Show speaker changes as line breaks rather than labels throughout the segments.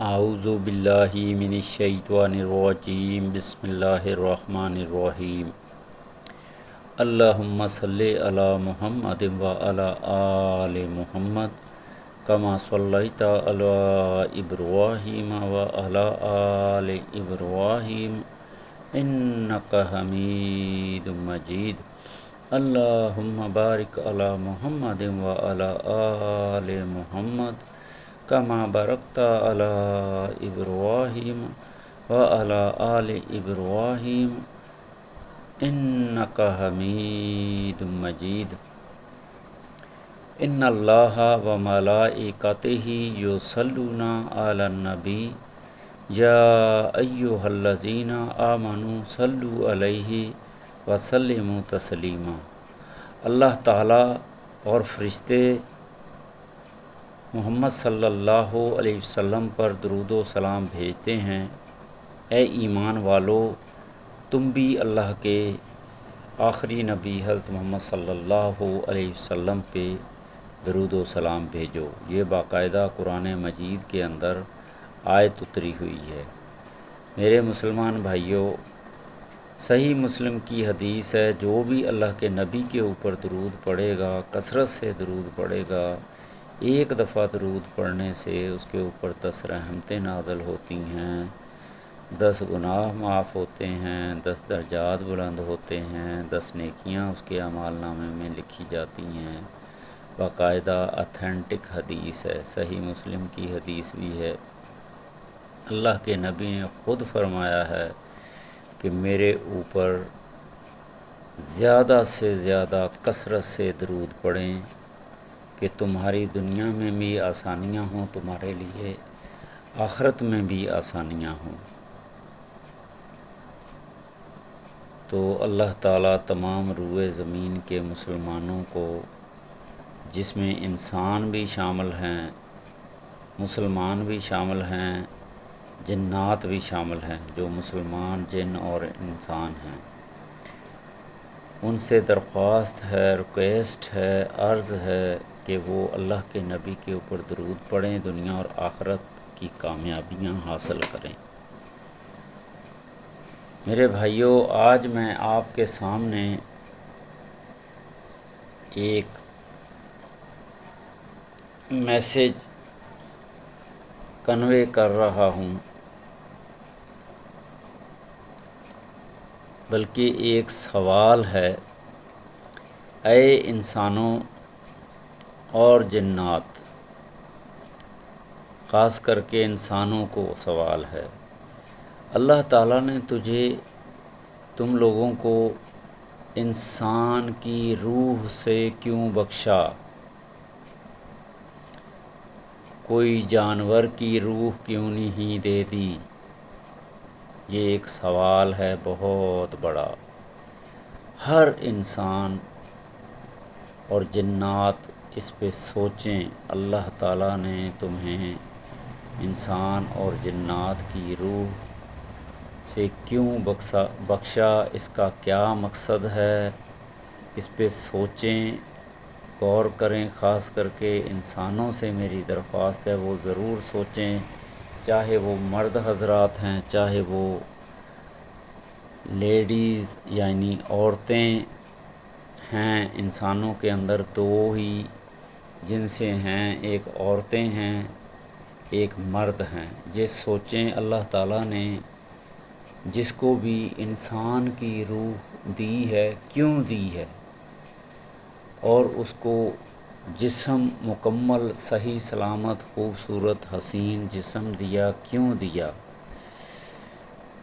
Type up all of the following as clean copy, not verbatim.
اعوذ باللہ من الشیطان الرجیم بسم اللہ الرحمن الرحیم اللہم صلی علی محمد وعلی آل محمد کما صلیت علی ابراہیم وعلی آل ابراہیم انک حمید مجید اللہم بارک علی محمد وعلی آل محمد کما بارکت علی ابراہیم وعلی آل ابراہیم انک حمید مجید ان اللہ و ملائکتہ یصلون علی النبی یا ایہا الذین آمنوا صلوا علیہ وسلموا تسلیما۔ اللہ تعالیٰ اور فرشتے محمد صلی اللہ علیہ وسلم پر درود و سلام بھیجتے ہیں۔ اے ایمان والو، تم بھی اللہ کے آخری نبی حضرت محمد صلی اللہ علیہ وسلم پہ درود و سلام بھیجو۔ یہ باقاعدہ قرآن مجید کے اندر آیت اتری ہوئی ہے۔ میرے مسلمان بھائیوں، صحیح مسلم کی حدیث ہے، جو بھی اللہ کے نبی کے اوپر درود پڑھے گا، کثرت سے درود پڑھے گا، ایک دفعہ درود پڑھنے سے اس کے اوپر 10 رحمتیں نازل ہوتی ہیں، 10 گناہ معاف ہوتے ہیں، 10 درجات بلند ہوتے ہیں، 10 نیکیاں اس کے اعمال نامے میں لکھی جاتی ہیں۔ باقاعدہ اتھینٹک حدیث ہے، صحیح مسلم کی حدیث بھی ہے۔ اللہ کے نبی نے خود فرمایا ہے کہ میرے اوپر زیادہ سے زیادہ کثرت سے درود پڑھیں کہ تمہاری دنیا میں بھی آسانیاں ہوں، تمہارے لیے آخرت میں بھی آسانیاں ہوں۔ تو اللہ تعالیٰ تمام روئے زمین کے مسلمانوں کو، جس میں انسان بھی شامل ہیں، مسلمان بھی شامل ہیں، جنات بھی شامل ہیں، جو مسلمان جن اور انسان ہیں، ان سے درخواست ہے، ریکویسٹ ہے، عرض ہے کہ وہ اللہ کے نبی کے اوپر درود پڑھیں، دنیا اور آخرت کی کامیابیاں حاصل کریں۔ میرے بھائیوں، آج میں آپ کے سامنے ایک میسیج کنوے کر رہا ہوں، بلکہ ایک سوال ہے۔ اے انسانوں اور جنات، خاص کر کے انسانوں کو سوال ہے، اللہ تعالیٰ نے تم لوگوں کو انسان کی روح سے کیوں بخشا؟ کوئی جانور کی روح کیوں نہیں دے دی؟ یہ ایک سوال ہے بہت بڑا۔ ہر انسان اور جنات اس پہ سوچیں، اللہ تعالیٰ نے تمہیں انسان اور جنات کی روح سے کیوں بخشا؟ اس کا کیا مقصد ہے؟ اس پہ سوچیں، غور کریں۔ خاص کر کے انسانوں سے میری درخواست ہے وہ ضرور سوچیں، چاہے وہ مرد حضرات ہیں، چاہے وہ لیڈیز یعنی عورتیں ہیں۔ انسانوں کے اندر دو ہی جنسیں ہیں، ایک عورتیں ہیں، ایک مرد ہیں۔ یہ سوچیں، اللہ تعالیٰ نے جس کو بھی انسان کی روح دی ہے کیوں دی ہے، اور اس کو جسم مکمل صحیح سلامت خوبصورت حسین جسم دیا کیوں دیا؟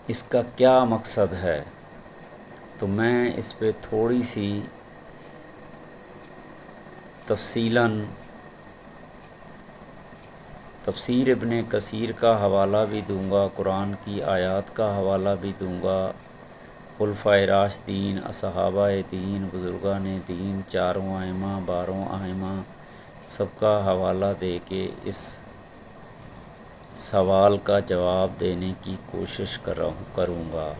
اس کا کیا مقصد ہے؟ تو میں اس پہ تھوڑی سی تفصیلاً تفسیر ابن کثیر کا حوالہ بھی دوں گا، قرآن کی آیات کا حوالہ بھی دوں گا، خلفائے راشدین، اصحابہ دین، بزرگان دین، چاروں ائمہ، 12 ائمہ، سب کا حوالہ دے کے اس سوال کا جواب دینے کی کوشش کروں گا۔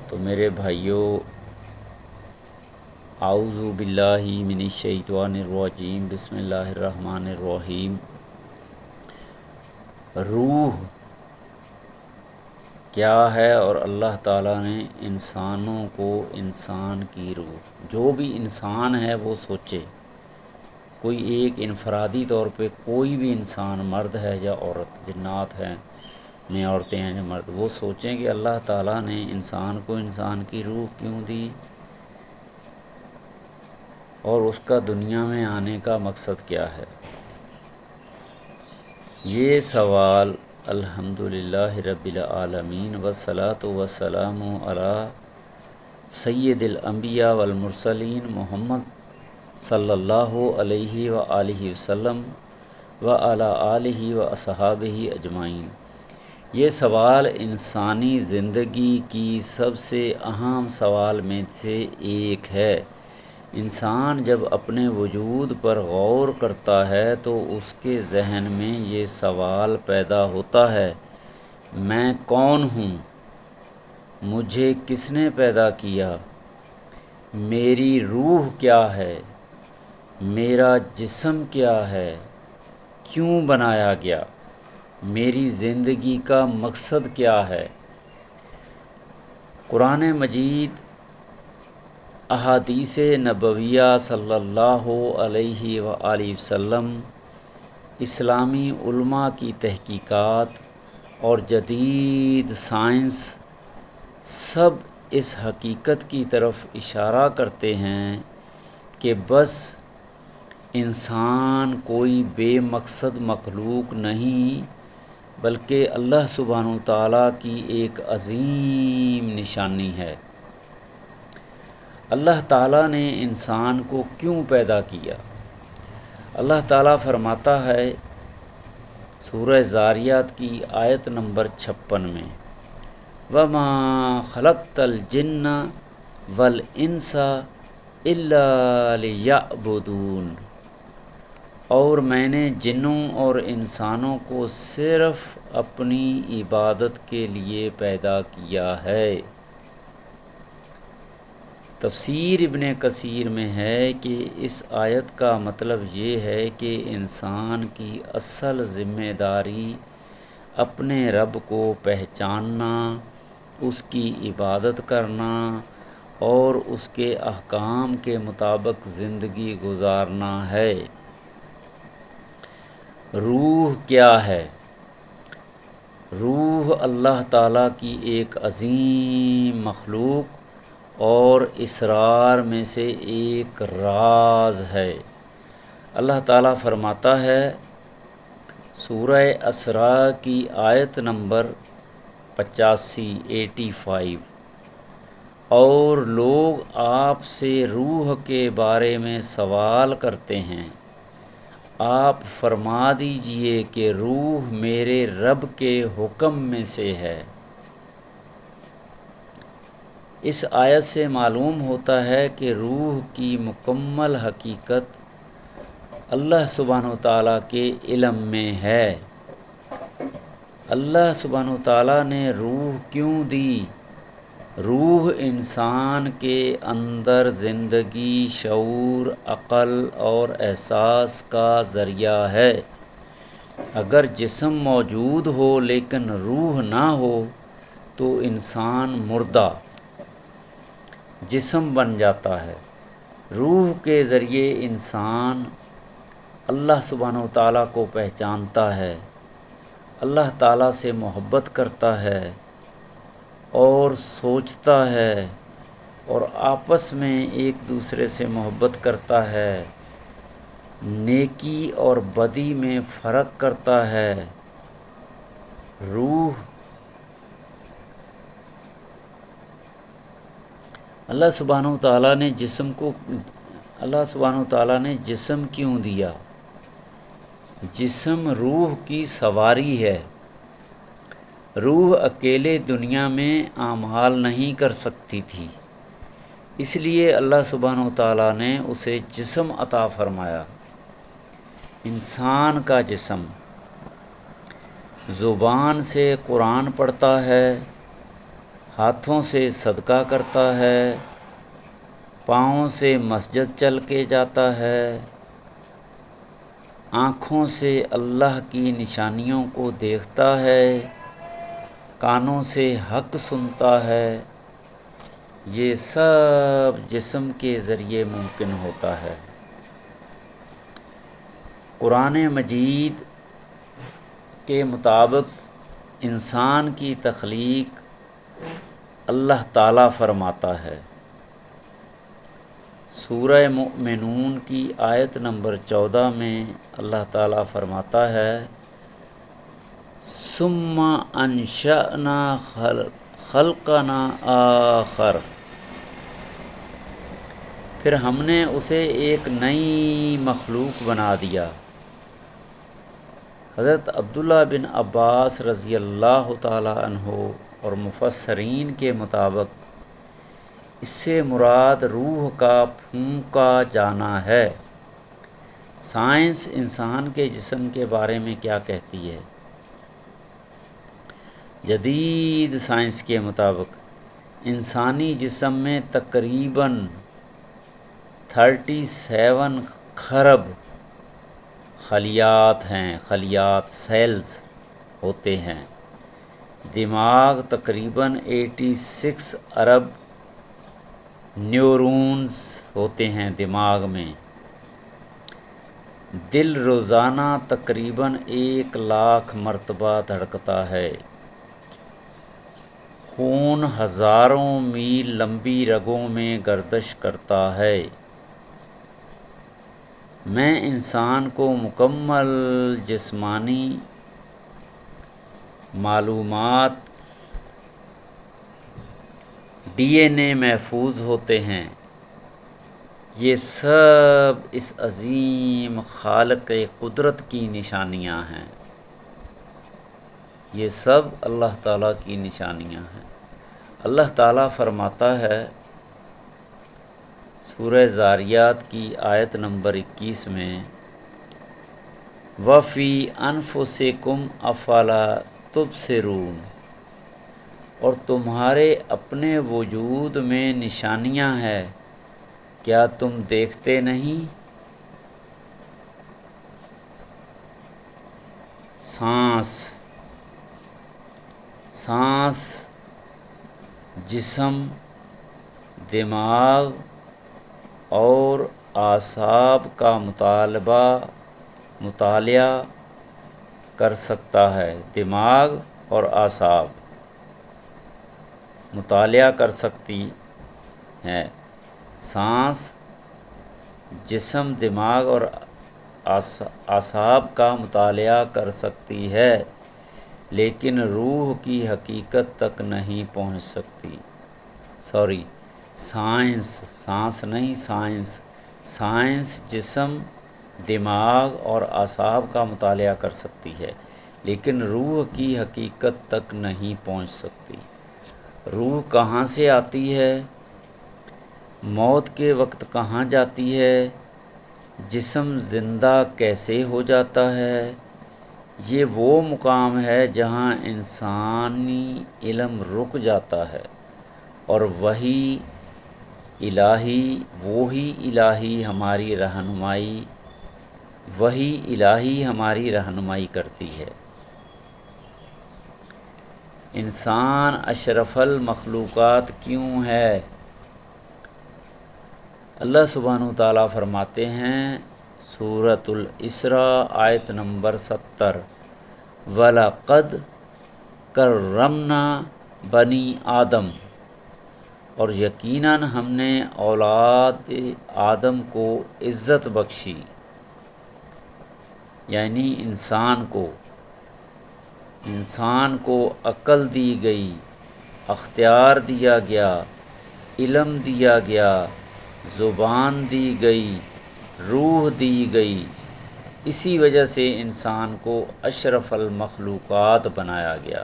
تو میرے بھائیوں، اعوذ باللہ من الشیطان الرجیم بسم اللہ الرحمن الرحیم۔ روح کیا ہے، اور اللہ تعالیٰ نے انسانوں کو انسان کی روح، جو بھی انسان ہے وہ سوچے، کوئی ایک انفرادی طور پہ کوئی بھی انسان، مرد ہے یا عورت، جنات ہیں میں عورتیں ہیں یا مرد، وہ سوچیں کہ اللہ تعالیٰ نے انسان کو انسان کی روح کیوں دی، اور اس کا دنیا میں آنے کا مقصد کیا ہے۔ یہ سوال الحمدللہ رب العالمین والصلاة والسلام علی سید الانبیاء والمرسلین محمد صلی اللہ علیہ وآلہ وسلم وعلی آلہ واصحابہ اجمعین۔ یہ سوال انسانی زندگی کی سب سے اہم سوال میں سے ایک ہے۔ انسان جب اپنے وجود پر غور کرتا ہے تو اس کے ذہن میں یہ سوال پیدا ہوتا ہے، میں کون ہوں؟ مجھے کس نے پیدا کیا؟ میری روح کیا ہے؟ میرا جسم کیا ہے؟ کیوں بنایا گیا؟ میری زندگی کا مقصد کیا ہے؟ قرآن مجید، احادیث نبویہ صلی اللہ علیہ وآلہ وسلم، اسلامی علماء کی تحقیقات اور جدید سائنس سب اس حقیقت کی طرف اشارہ کرتے ہیں کہ بس انسان کوئی بے مقصد مخلوق نہیں، بلکہ اللہ سبحانہ وتعالیٰ کی ایک عظیم نشانی ہے۔ اللہ تعالیٰ نے انسان کو کیوں پیدا کیا؟ اللہ تعالیٰ فرماتا ہے سورہ ذاریات کی آیت نمبر 56 میں، وَمَا خَلَقْتَ الْجِنَّ وَالْإِنسَ إِلَّا لِيَعْبُدُونَ، اور میں نے جنوں اور انسانوں کو صرف اپنی عبادت کے لیے پیدا کیا ہے۔ تفسیر ابن کثیر میں ہے کہ اس آیت کا مطلب یہ ہے کہ انسان کی اصل ذمہ داری اپنے رب کو پہچاننا، اس کی عبادت کرنا اور اس کے احکام کے مطابق زندگی گزارنا ہے۔ روح کیا ہے؟ روح اللہ تعالیٰ کی ایک عظیم مخلوق اور اسرار میں سے ایک راز ہے۔ اللہ تعالیٰ فرماتا ہے سورہ اسراء کی آیت نمبر 85، اور لوگ آپ سے روح کے بارے میں سوال کرتے ہیں، آپ فرما دیجئے کہ روح میرے رب کے حکم میں سے ہے۔ اس آیت سے معلوم ہوتا ہے کہ روح کی مکمل حقیقت اللہ سبحانہ وتعالیٰ کے علم میں ہے۔ اللہ سبحانہ وتعالیٰ نے روح کیوں دی؟ روح انسان کے اندر زندگی، شعور، عقل اور احساس کا ذریعہ ہے۔ اگر جسم موجود ہو لیکن روح نہ ہو تو انسان مردہ جسم بن جاتا ہے۔ روح کے ذریعے انسان اللہ سبحانہ وتعالیٰ کو پہچانتا ہے، اللہ تعالیٰ سے محبت کرتا ہے اور سوچتا ہے، اور آپس میں ایک دوسرے سے محبت کرتا ہے، نیکی اور بدی میں فرق کرتا ہے۔ روح اللہ سبحانہ وتعالیٰ نے جسم کیوں دیا؟ جسم روح کی سواری ہے۔ روح اکیلے دنیا میں اعمال نہیں کر سکتی تھی، اس لیے اللہ سبحانہ وتعالیٰ نے اسے جسم عطا فرمایا۔ انسان کا جسم زبان سے قرآن پڑھتا ہے، ہاتھوں سے صدقہ کرتا ہے، پاؤں سے مسجد چل کے جاتا ہے، آنکھوں سے اللہ کی نشانیوں کو دیکھتا ہے، کانوں سے حق سنتا ہے، یہ سب جسم کے ذریعے ممکن ہوتا ہے۔ قرآن مجید کے مطابق انسان کی تخلیق اللہ تعالیٰ فرماتا ہے۔ سورہ مؤمنون کی آیت نمبر 14 میں اللہ تعالیٰ فرماتا ہے، ثم انشأنا خلقنا آخر، پھر ہم نے اسے ایک نئی مخلوق بنا دیا۔ حضرت عبداللہ بن عباس رضی اللہ تعالیٰ عنہ اور مفسرین کے مطابق اس سے مراد روح کا پھونکا جانا ہے۔ سائنس انسان کے جسم کے بارے میں کیا کہتی ہے؟ جدید سائنس کے مطابق انسانی جسم میں تقریباً 37 خرب خلیات ہیں، سیلز ہوتے ہیں۔ دماغ تقریباً 86 ارب نیورونز ہوتے ہیں دماغ میں۔ دل روزانہ تقریباً 1,00,000 مرتبہ دھڑکتا ہے۔ خون ہزاروں میل لمبی رگوں میں گردش کرتا ہے۔ میں انسان کو مکمل جسمانی معلومات ڈی این اے محفوظ ہوتے ہیں۔ یہ سب اس عظیم خالق قدرت کی نشانیاں ہیں۔ یہ سب اللہ تعالیٰ کی نشانیاں ہیں۔ اللہ تعالیٰ فرماتا ہے سورہ ذاریات کی آیت نمبر 21 میں، وَفِي أَنفُسِكُمْ أَفَلَا تُبْصِرُونَ، اور تمہارے اپنے وجود میں نشانیاں ہیں، کیا تم دیکھتے نہیں؟ سانس جسم، دماغ اور اعصاب کا مطالعہ کر سکتا ہے۔ دماغ اور اعصاب مطالعہ کر سکتی ہیں۔ سانس جسم، دماغ اور اعصاب کا مطالعہ کر سکتی ہے، لیکن روح کی حقیقت تک نہیں پہنچ سکتی۔ سائنس جسم، دماغ اور اعصاب کا مطالعہ کر سکتی ہے، لیکن روح کی حقیقت تک نہیں پہنچ سکتی۔ روح کہاں سے آتی ہے؟ موت کے وقت کہاں جاتی ہے؟ جسم زندہ کیسے ہو جاتا ہے؟ یہ وہ مقام ہے جہاں انسانی علم رک جاتا ہے اور وہی الہی ہماری رہنمائی کرتی ہے۔ انسان اشرف المخلوقات کیوں ہے؟ اللہ سبحانہ وتعالیٰ فرماتے ہیں سورۃ الاسراء آیت نمبر 70، وَلَقَدْ كَرَّمْنَا بَنِي آدم، اور یقیناً ہم نے اولاد آدم کو عزت بخشی، یعنی انسان کو عقل دی گئی، اختیار دیا گیا، علم دیا گیا، زبان دی گئی، روح دی گئی۔ اسی وجہ سے انسان کو اشرف المخلوقات بنایا گیا۔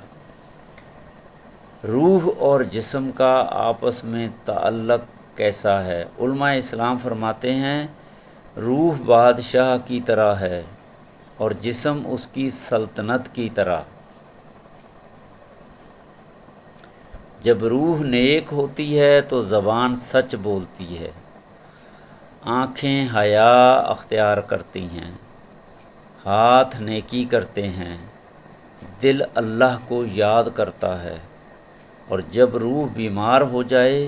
روح اور جسم کا آپس میں تعلق کیسا ہے؟ علماء اسلام فرماتے ہیں روح بادشاہ کی طرح ہے اور جسم اس کی سلطنت کی طرح۔ جب روح نیک ہوتی ہے تو زبان سچ بولتی ہے، آنکھیں حیا اختیار کرتی ہیں، ہاتھ نیکی کرتے ہیں، دل اللہ کو یاد کرتا ہے، اور جب روح بیمار ہو جائے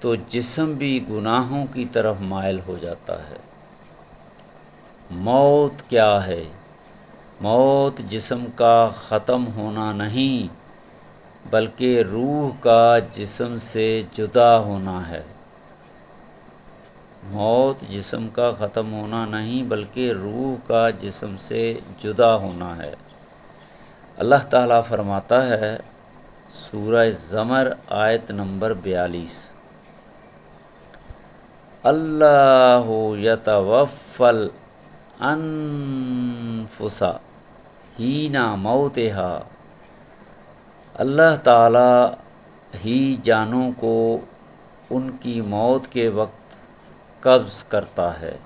تو جسم بھی گناہوں کی طرف مائل ہو جاتا ہے۔ موت کیا ہے؟ موت جسم کا ختم ہونا نہیں بلکہ روح کا جسم سے جدا ہونا ہے۔ موت جسم کا ختم ہونا نہیں بلکہ روح کا جسم سے جدا ہونا ہے۔ اللہ تعالیٰ فرماتا ہے سورہ زمر آیت نمبر 42، اللہ یتوفی الانفس حین موتہا، اللہ تعالیٰ ہی جانوں کو ان کی موت کے وقت قبض کرتا ہے۔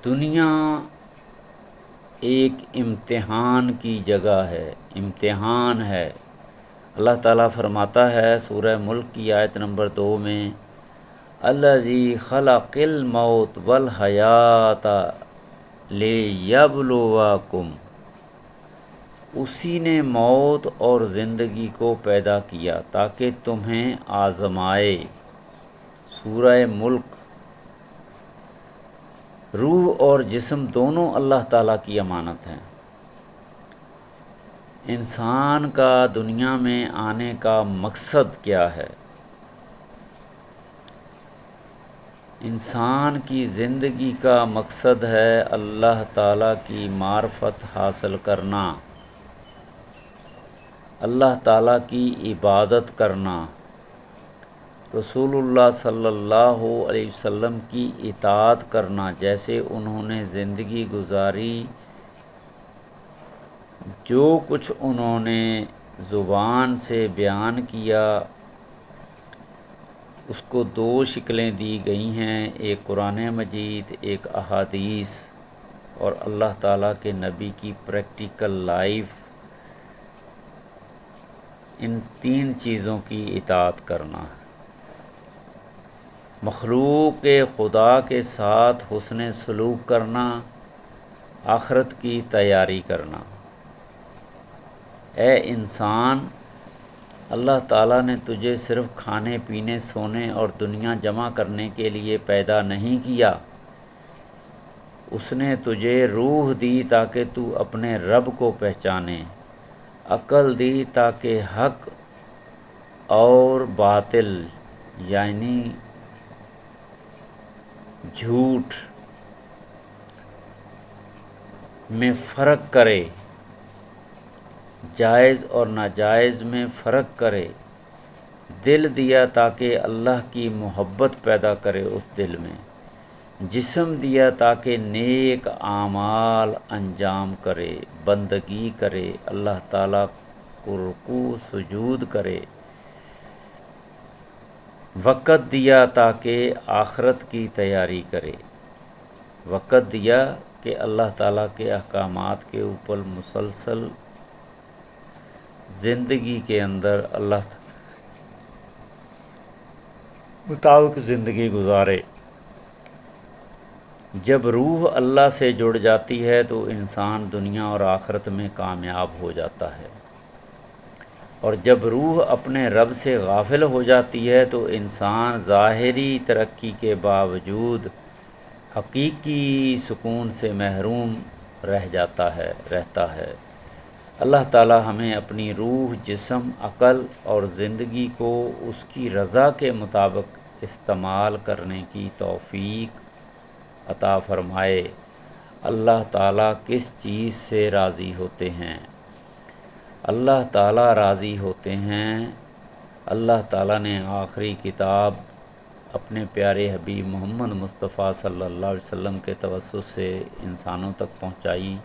دنیا ایک امتحان کی جگہ ہے، امتحان ہے۔ اللہ تعالیٰ فرماتا ہے سورہ ملک کی آیت نمبر 2 میں، الذی خلق الموت والحیات لیبلوکم، اسی نے موت اور زندگی کو پیدا کیا تاکہ تمہیں آزمائے۔ سورہ ملک۔ روح اور جسم دونوں اللہ تعالیٰ کی امانت ہیں۔ انسان کا دنیا میں آنے کا مقصد کیا ہے؟ انسان کی زندگی کا مقصد ہے اللہ تعالیٰ کی معرفت حاصل کرنا، اللہ تعالیٰ کی عبادت کرنا، رسول اللہ صلی اللہ علیہ وسلم کی اطاعت کرنا جیسے انہوں نے زندگی گزاری، جو کچھ انہوں نے زبان سے بیان کیا اس کو 2 شکلیں دی گئی ہیں، ایک قرآن مجید، ایک احادیث، اور اللہ تعالیٰ کے نبی کی پریکٹیکل لائف۔ ان 3 چیزوں کی اطاعت کرنا، مخلوق خدا کے ساتھ حسن سلوک کرنا، آخرت کی تیاری کرنا۔ اے انسان، اللہ تعالیٰ نے تجھے صرف کھانے پینے، سونے اور دنیا جمع کرنے کے لیے پیدا نہیں کیا، اس نے تجھے روح دی تاکہ تو اپنے رب کو پہچانے، عقل دی تاکہ حق اور باطل یعنی جھوٹ میں فرق کرے، جائز اور ناجائز میں فرق کرے، دل دیا تاکہ اللہ کی محبت پیدا کرے اس دل میں، جسم دیا تاکہ نیک اعمال انجام کرے، بندگی کرے، اللہ تعالیٰ کو رکوع سجود کرے، وقت دیا تاکہ آخرت کی تیاری کرے، وقت دیا کہ اللہ تعالیٰ کے احکامات کے اوپر مسلسل زندگی کے اندر اللہ مطابق زندگی گزارے۔ جب روح اللہ سے جڑ جاتی ہے تو انسان دنیا اور آخرت میں کامیاب ہو جاتا ہے، اور جب روح اپنے رب سے غافل ہو جاتی ہے تو انسان ظاہری ترقی کے باوجود حقیقی سکون سے محروم رہتا ہے۔ اللہ تعالی ہمیں اپنی روح، جسم، عقل اور زندگی کو اس کی رضا کے مطابق استعمال کرنے کی توفیق عطا فرمائے۔ اللہ تعالیٰ کس چیز سے راضی ہوتے ہیں؟ اللہ تعالیٰ راضی ہوتے ہیں، اللہ تعالیٰ نے آخری کتاب اپنے پیارے حبیب محمد مصطفیٰ صلی اللہ علیہ وسلم کے توسط سے انسانوں تک پہنچائی،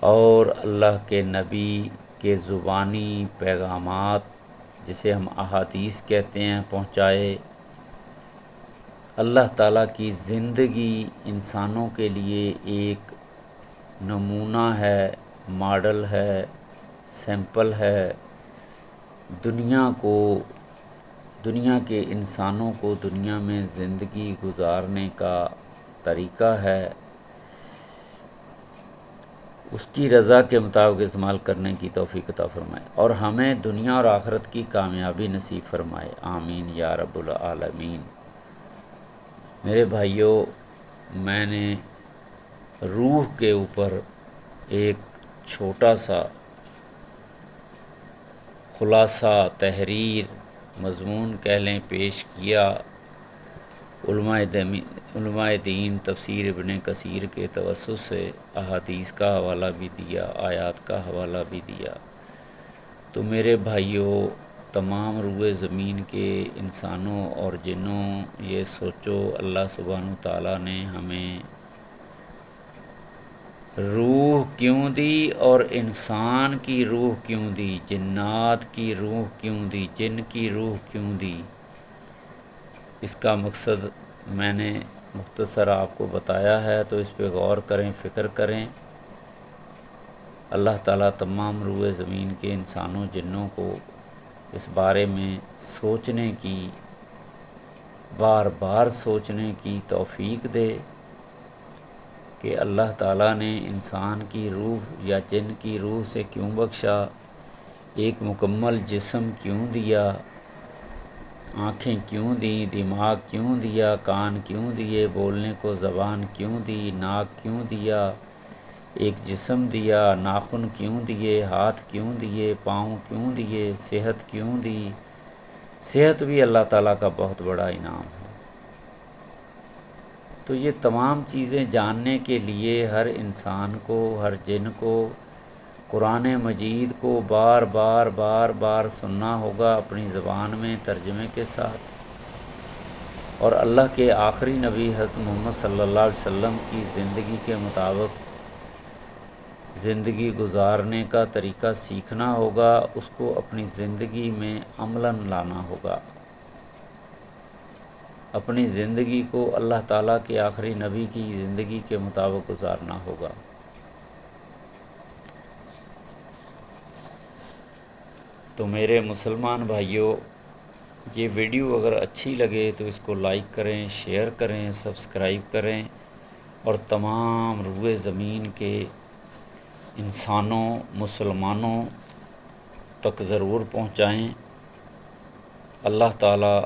اور اللہ کے نبی کے زبانی پیغامات جسے ہم احادیث کہتے ہیں پہنچائے۔ اللہ تعالیٰ کی زندگی انسانوں کے لیے ایک نمونہ ہے، ماڈل ہے، سیمپل ہے، دنیا کو دنیا کے انسانوں کو دنیا میں زندگی گزارنے کا طریقہ ہے اس کی رضا کے مطابق استعمال کرنے کی توفیق عطا فرمائے، اور ہمیں دنیا اور آخرت کی کامیابی نصیب فرمائے، آمین یا رب العالمین۔ میرے بھائیوں، میں نے روح کے اوپر ایک چھوٹا سا خلاصہ تحریر مضمون کہہ لیں پیش کیا۔ علماء دین تفسیر ابن کثیر کے توسط سے احادیث کا حوالہ بھی دیا، آیات کا حوالہ بھی دیا۔ تو میرے بھائیوں، تمام روئے زمین کے انسانوں اور جنوں، یہ سوچو اللہ سبحانہ تعالیٰ نے ہمیں روح کیوں دی اور انسان کی روح کیوں دی، جنات کی روح کیوں دی، جن کی روح کیوں دی؟ اس کا مقصد میں نے مختصر آپ کو بتایا ہے، تو اس پہ غور کریں، فکر کریں۔ اللہ تعالیٰ تمام روئے زمین کے انسانوں جنوں کو اس بارے میں سوچنے کی، بار بار سوچنے کی توفیق دے کہ اللہ تعالیٰ نے انسان کی روح یا جن کی روح سے کیوں بخشا، ایک مکمل جسم کیوں دیا، آنکھیں کیوں دیں، دماغ کیوں دیا، کان کیوں دیے، بولنے کو زبان کیوں دی، ناک کیوں دیا، ایک جسم دیا، ناخن کیوں دیے، ہاتھ کیوں دیے، پاؤں کیوں دیے، صحت کیوں دی؟ صحت بھی اللہ تعالیٰ کا بہت بڑا انعام ہے۔ تو یہ تمام چیزیں جاننے کے لیے ہر انسان کو، ہر جن کو قرآن مجید کو بار بار بار بار سننا ہوگا اپنی زبان میں ترجمے کے ساتھ، اور اللہ کے آخری نبی حضرت محمد صلی اللہ علیہ وسلم کی زندگی کے مطابق زندگی گزارنے کا طریقہ سیکھنا ہوگا، اس کو اپنی زندگی میں عملاً لانا ہوگا، اپنی زندگی کو اللہ تعالیٰ کے آخری نبی کی زندگی کے مطابق گزارنا ہوگا۔ تو میرے مسلمان بھائیوں، یہ ویڈیو اگر اچھی لگے تو اس کو لائک کریں، شیئر کریں، سبسکرائب کریں، اور تمام روئے زمین کے انسانوں، مسلمانوں تک ضرور پہنچائیں۔ اللہ تعالیٰ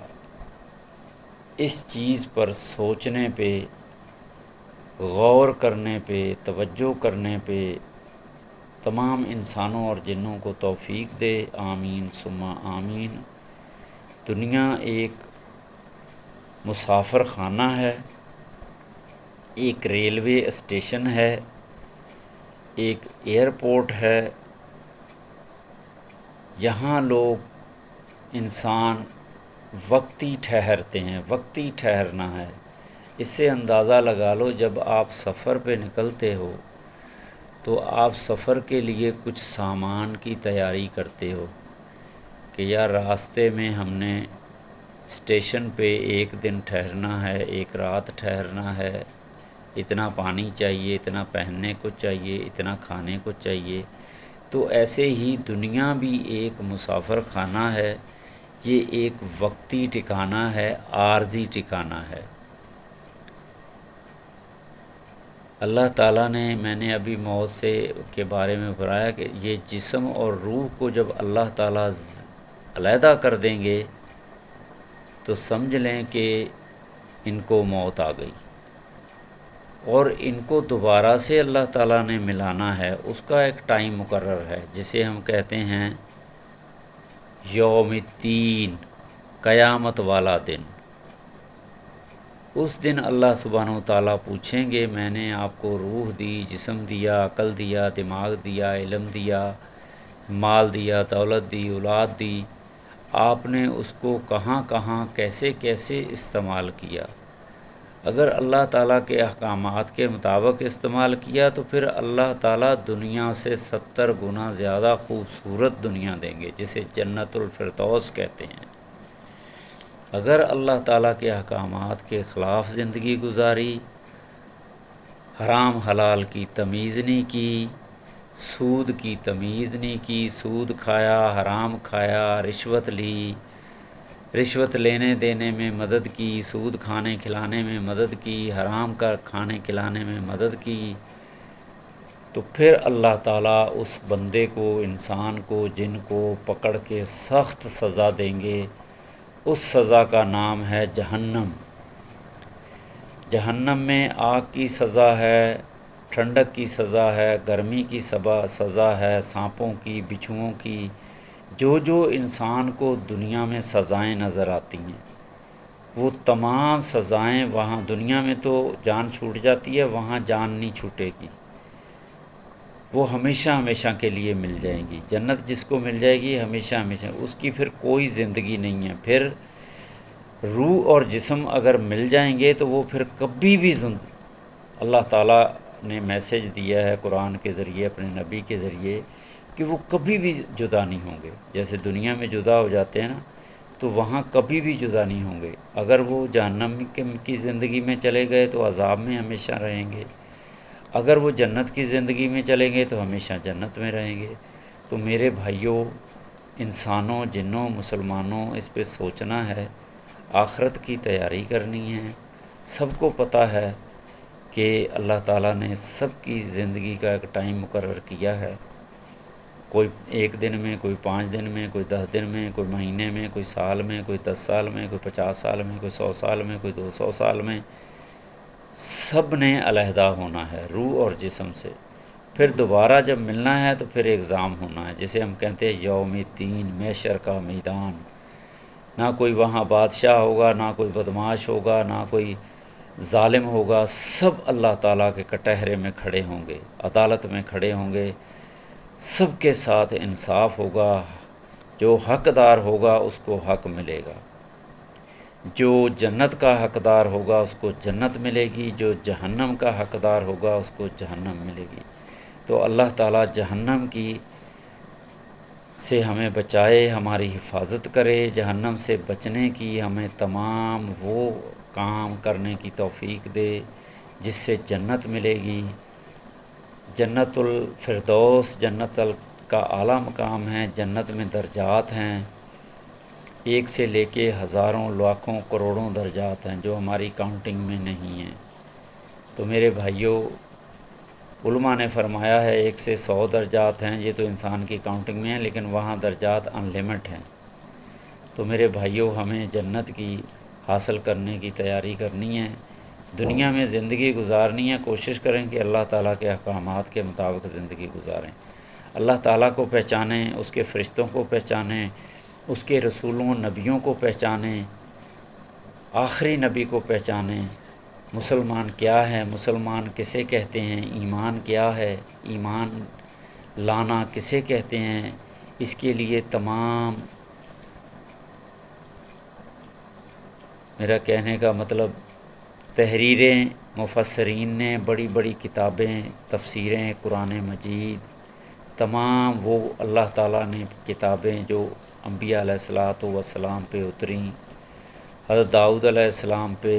اس چیز پر سوچنے پہ، غور کرنے پہ، توجہ کرنے پہ تمام انسانوں اور جنوں کو توفیق دے، آمین ثم آمین۔ دنیا ایک مسافر خانہ ہے، ایک ریلوے اسٹیشن ہے، ایک ایئرپورٹ ہے، یہاں لوگ انسان وقتی ٹھہرتے ہیں، وقتی ٹھہرنا ہے۔ اس سے اندازہ لگا لو جب آپ سفر پہ نکلتے ہو تو آپ سفر کے لیے کچھ سامان کی تیاری کرتے ہو کہ یار راستے میں ہم نے اسٹیشن پہ ایک دن ٹھہرنا ہے، ایک رات ٹھہرنا ہے، اتنا پانی چاہیے، اتنا پہننے کو چاہیے، اتنا کھانے کو چاہیے۔ تو ایسے ہی دنیا بھی ایک مسافر خانہ ہے، یہ ایک وقتی ٹھکانہ ہے، عارضی ٹھکانہ ہے۔ اللہ تعالیٰ نے، میں نے ابھی موت کے بارے میں بتایا کہ یہ جسم اور روح کو جب اللہ تعالیٰ علیحدہ کر دیں گے تو سمجھ لیں کہ ان کو موت آ گئی، اور ان کو دوبارہ سے اللہ تعالیٰ نے ملانا ہے، اس کا ایک ٹائم مقرر ہے جسے ہم کہتے ہیں یوم الدین، قیامت والا دن۔ اس دن اللہ سبحانہ و تعالیٰ پوچھیں گے میں نے آپ کو روح دی، جسم دیا، عقل دیا، دماغ دیا، علم دیا، مال دیا، دولت دی، اولاد دی، آپ نے اس کو کہاں کہاں کیسے کیسے استعمال کیا؟ اگر اللہ تعالیٰ کے احکامات کے مطابق استعمال کیا تو پھر اللہ تعالیٰ دنیا سے 70 گنا زیادہ خوبصورت دنیا دیں گے، جسے جنت الفردوس کہتے ہیں۔ اگر اللہ تعالیٰ کے احکامات کے خلاف زندگی گزاری، حرام حلال کی تمیز نہیں کی، سود کی تمیز نہیں کی، سود کھایا، حرام کھایا، رشوت لی، رشوت لینے دینے میں مدد کی، سود کھانے کھلانے میں مدد کی، حرام کا کھانے کھلانے میں مدد کی، تو پھر اللہ تعالیٰ اس بندے کو، انسان کو، جن کو پکڑ کے سخت سزا دیں گے۔ اس سزا کا نام ہے جہنم۔ جہنم میں آگ کی سزا ہے، ٹھنڈک کی سزا ہے، گرمی کی سزا ہے، سانپوں کی، بچھوؤں کی، جو انسان کو دنیا میں سزائیں نظر آتی ہیں وہ تمام سزائیں وہاں دنیا میں تو جان چھوٹ جاتی ہے، وہاں جان نہیں چھوٹے گی، وہ ہمیشہ ہمیشہ کے لیے مل جائیں گی۔ جنت جس کو مل جائے گی ہمیشہ ہمیشہ، اس کی پھر کوئی زندگی نہیں ہے۔ پھر روح اور جسم اگر مل جائیں گے تو وہ پھر کبھی بھی اللہ تعالیٰ نے میسیج دیا ہے قرآن کے ذریعے، اپنے نبی کے ذریعے، کہ وہ کبھی بھی جدا نہیں ہوں گے۔ جیسے دنیا میں جدا ہو جاتے ہیں نا، تو وہاں کبھی بھی جدا نہیں ہوں گے۔ اگر وہ جہنم کی زندگی میں چلے گئے تو عذاب میں ہمیشہ رہیں گے، اگر وہ جنت کی زندگی میں چلیں گے تو ہمیشہ جنت میں رہیں گے۔ تو میرے بھائیوں، انسانوں، جنوں، مسلمانوں، اس پہ سوچنا ہے، آخرت کی تیاری کرنی ہے۔ سب کو پتہ ہے کہ اللہ تعالیٰ نے سب کی زندگی کا ایک ٹائم مقرر کیا ہے، کوئی 1 دن میں، کوئی 5 دن میں، کوئی 10 دن میں، کوئی مہینے میں، کوئی سال میں، کوئی 10 سال میں، کوئی 50 سال میں، کوئی 100 سال میں، کوئی 200 سال میں۔ سب نے علیحدہ ہونا ہے روح اور جسم سے۔ پھر دوبارہ جب ملنا ہے تو پھر ایگزام ہونا ہے، جسے ہم کہتے ہیں یوم الدین، محشر کا میدان۔ نہ کوئی وہاں بادشاہ ہوگا، نہ کوئی بدماش ہوگا، نہ کوئی ظالم ہوگا، سب اللہ تعالیٰ کے کٹہرے میں کھڑے ہوں گے، عدالت میں کھڑے ہوں گے، سب کے ساتھ انصاف ہوگا۔ جو حقدار ہوگا اس کو حق ملے گا، جو جنت کا حقدار ہوگا اس کو جنت ملے گی، جو جہنم کا حقدار ہوگا اس کو جہنم ملے گی۔ تو اللہ تعالیٰ جہنم کی سے ہمیں بچائے، ہماری حفاظت کرے، جہنم سے بچنے کی ہمیں تمام وہ کام کرنے کی توفیق دے جس سے جنت ملے گی۔ جنت الفردوس جنت کا اعلیٰ مقام ہے، جنت میں درجات ہیں، 1 سے لے کے ہزاروں، لاکھوں، کروڑوں درجات ہیں جو ہماری کاؤنٹنگ میں نہیں ہیں۔ تو میرے بھائیوں، علماء نے فرمایا ہے 1 سے 100 درجات ہیں، یہ تو انسان کی کاؤنٹنگ میں ہیں، لیکن وہاں درجات ان لمٹ ہیں۔ تو میرے بھائیوں، ہمیں جنت کی حاصل کرنے کی تیاری کرنی ہے، دنیا میں زندگی گزارنی ہے، کوشش کریں کہ اللہ تعالیٰ کے احکامات کے مطابق زندگی گزاریں، اللہ تعالیٰ کو پہچانیں، اس کے فرشتوں کو پہچانیں، اس کے رسولوں، نبیوں کو پہچانیں، آخری نبی کو پہچانیں۔ مسلمان کیا ہے، مسلمان کسے کہتے ہیں، ایمان کیا ہے، ایمان لانا کسے کہتے ہیں، اس کے لیے تمام میرا کہنے کا مطلب تحریریں مفسرین نے، بڑی بڑی کتابیں، تفسیریں، قرآن مجید، تمام وہ اللہ تعالیٰ نے کتابیں جو انبیاء علیہ السلام پہ اتریں، حضرت داؤد علیہ السلام پہ،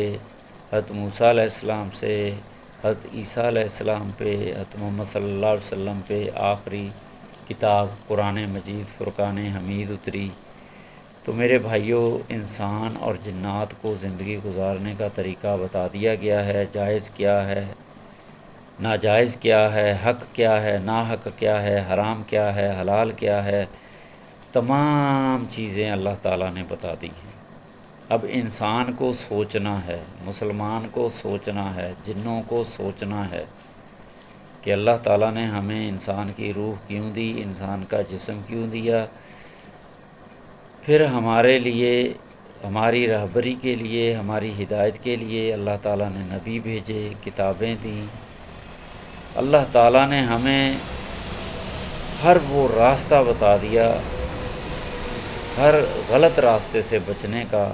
حضرت موسیٰ علیہ السلام سے، حضرت عیسیٰ علیہ السلام پہ، حضرت محمد صلی اللہ علیہ وسلم پہ آخری کتاب قرآن مجید فرقان حمید اتری۔ تو میرے بھائیوں، انسان اور جنات کو زندگی گزارنے کا طریقہ بتا دیا گیا ہے، جائز کیا ہے، ناجائز کیا ہے، حق کیا ہے، ناحق کیا ہے، حرام کیا ہے، حلال کیا ہے، تمام چیزیں اللہ تعالیٰ نے بتا دی ہیں۔ اب انسان کو سوچنا ہے، مسلمان کو سوچنا ہے، جنوں کو سوچنا ہے کہ اللہ تعالیٰ نے ہمیں انسان کی روح کیوں دی، انسان کا جسم کیوں دیا، پھر ہمارے لیے، ہماری رہبری کے لیے، ہماری ہدایت کے لیے اللہ تعالیٰ نے نبی بھیجے، کتابیں دیں، اللہ تعالیٰ نے ہمیں ہر وہ راستہ بتا دیا، ہر غلط راستے سے بچنے کا۔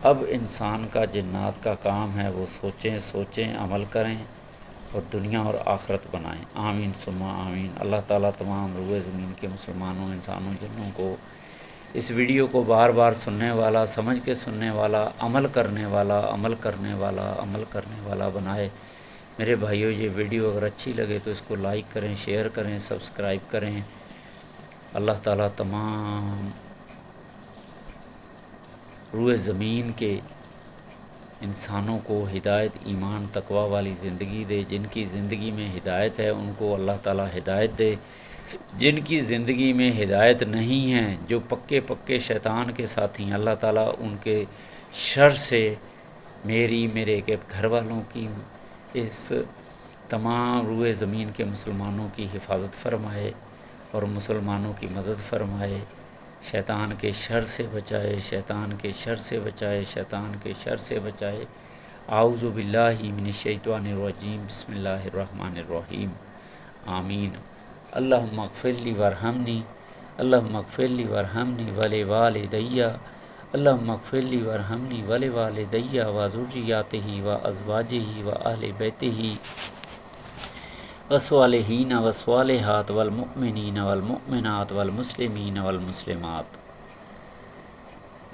اب انسان کا، جنات کا کام ہے وہ سوچیں، عمل کریں اور دنیا اور آخرت بنائیں۔ آمین ثم آمین۔ اللہ تعالیٰ تمام روئے زمین کے مسلمانوں، انسانوں، جنوں کو اس ویڈیو کو بار بار سننے والا، سمجھ کے سننے والا، عمل کرنے والا، عمل کرنے والا، عمل کرنے والا بنائے۔ میرے بھائیوں، یہ ویڈیو اگر اچھی لگے تو اس کو لائک کریں، شیئر کریں، سبسکرائب کریں۔ اللہ تعالیٰ تمام روئے زمین کے انسانوں کو ہدایت، ایمان، تقوی والی زندگی دے۔ جن کی زندگی میں ہدایت ہے ان کو اللہ تعالیٰ ہدایت دے، جن کی زندگی میں ہدایت نہیں ہے، جو پکے پکے شیطان کے ساتھی ہیں، اللہ تعالیٰ ان کے شر سے میرے کے گھر والوں کی، اس تمام روئے زمین کے مسلمانوں کی حفاظت فرمائے اور مسلمانوں کی مدد فرمائے، شیطان کے شر سے بچائے، شیطان کے شر سے بچائے، شیطان کے شر سے بچائے۔ اعوذ باللہ من الشیطان الرجیم، بسم اللہ الرحمن الرحیم، آمین۔ اللہم اغفر لی وارحمنی، اللہم اغفر لی وارحمنی ولوالدی، اللہم اغفر لی وارحمنی ولوالدی وذریتہ وازواجہ واہل بیتہ والصالحین والصالحات والمؤمنین والمؤمنات والمسلمین والمسلمات۔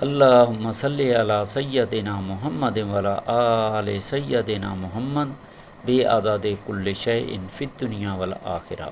اللہم صلی علی سیدنا محمد وعلی آل سیدنا محمد بعدد کل شیء فی الدنیا والآخرہ۔